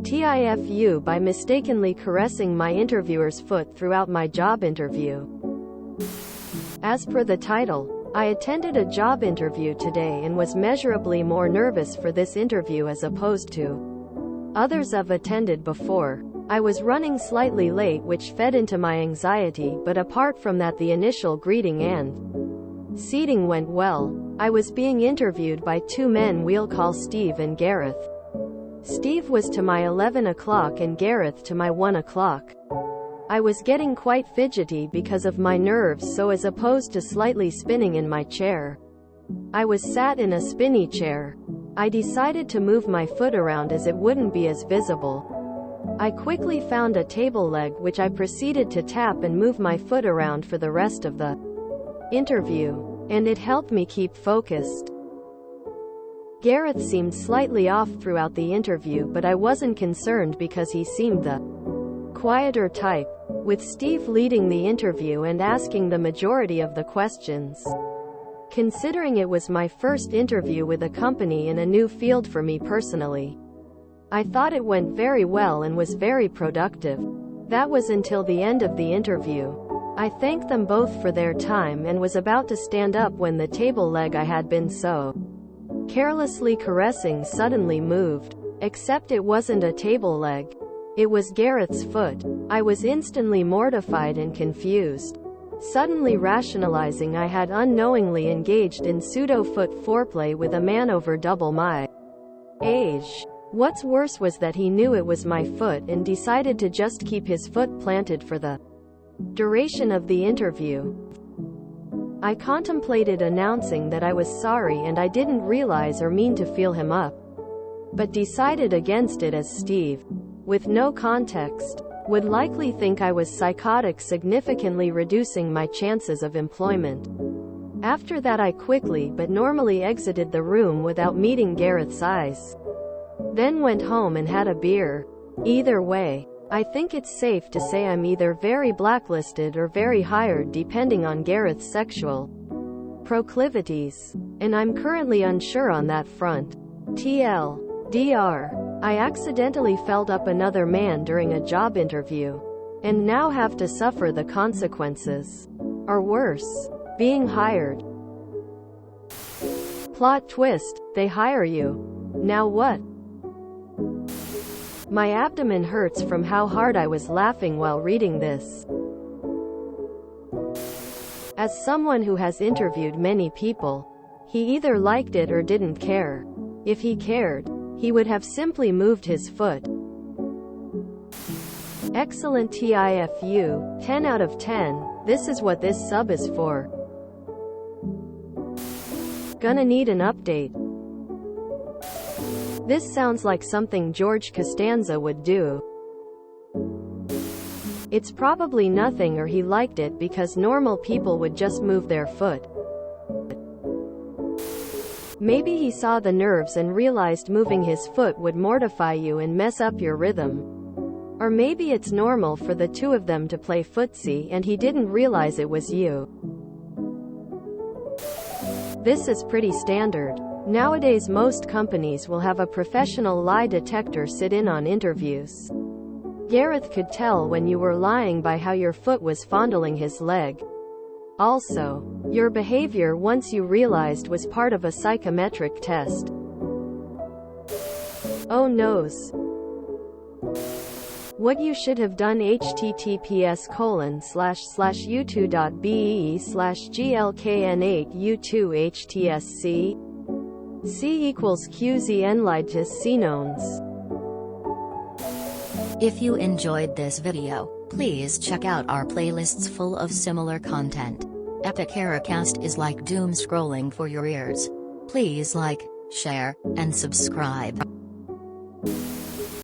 TIFU by mistakenly caressing my interviewer's foot throughout my job interview. As per the title, I attended a job interview today and was measurably more nervous for this interview as opposed to others I've attended before. I was running slightly late, which fed into my anxiety, but apart from that, the initial greeting and seating went well. I was being interviewed by two men we'll call Steve and Gareth. Steve was to my 11 o'clock and Gareth to my 1 o'clock. I was getting quite fidgety because of my nerves, so as opposed to slightly spinning in my chair, I was sat in a spinny chair. I decided to move my foot around as it wouldn't be as visible. I quickly found a table leg which I proceeded to tap and move my foot around for the rest of the interview, and it helped me keep focused. Gareth seemed slightly off throughout the interview, but I wasn't concerned because he seemed the quieter type, with Steve leading the interview and asking the majority of the questions. Considering it was my first interview with a company in a new field for me personally, I thought it went very well and was very productive. That was until the end of the interview. I thanked them both for their time and was about to stand up when the table leg I had been so carelessly caressing suddenly moved. Except it wasn't a table leg. It was Gareth's foot. I was instantly mortified and confused, suddenly rationalizing I had unknowingly engaged in pseudo-foot foreplay with a man over double my age. What's worse was that he knew it was my foot and decided to just keep his foot planted for the duration of the interview. I contemplated announcing that I was sorry and I didn't realize or mean to feel him up, but decided against it as Steve, with no context, would likely think I was psychotic, significantly reducing my chances of employment. After that I quickly but normally exited the room without meeting Gareth's eyes. Then went home and had a beer. Either way, I think it's safe to say I'm either very blacklisted or very hired depending on Gareth's sexual proclivities, and I'm currently unsure on that front. TLDR. I accidentally felt up another man during a job interview, and now have to suffer the consequences. Or worse, being hired. Plot twist, they hire you. Now what? My abdomen hurts from how hard I was laughing while reading this. As someone who has interviewed many people, he either liked it or didn't care. If he cared, he would have simply moved his foot. Excellent TIFU, 10 out of 10. This is what this sub is for. Gonna need an update. This sounds like something George Costanza would do. It's probably nothing, or he liked it because normal people would just move their foot. Maybe he saw the nerves and realized moving his foot would mortify you and mess up your rhythm. Or maybe it's normal for the two of them to play footsie and he didn't realize it was you. This is pretty standard. Nowadays most companies will have a professional lie detector sit in on interviews. Gareth could tell when you were lying by how your foot was fondling his leg. Also, your behavior once you realized was part of a psychometric test. Oh noes. What you should have done. https://u2.be/glkn8u2htsc C equals QZN Lightus Cnones. If you enjoyed this video, please check out our playlists full of similar content. Epic Ericast is like doom scrolling for your ears. Please like, share, and subscribe.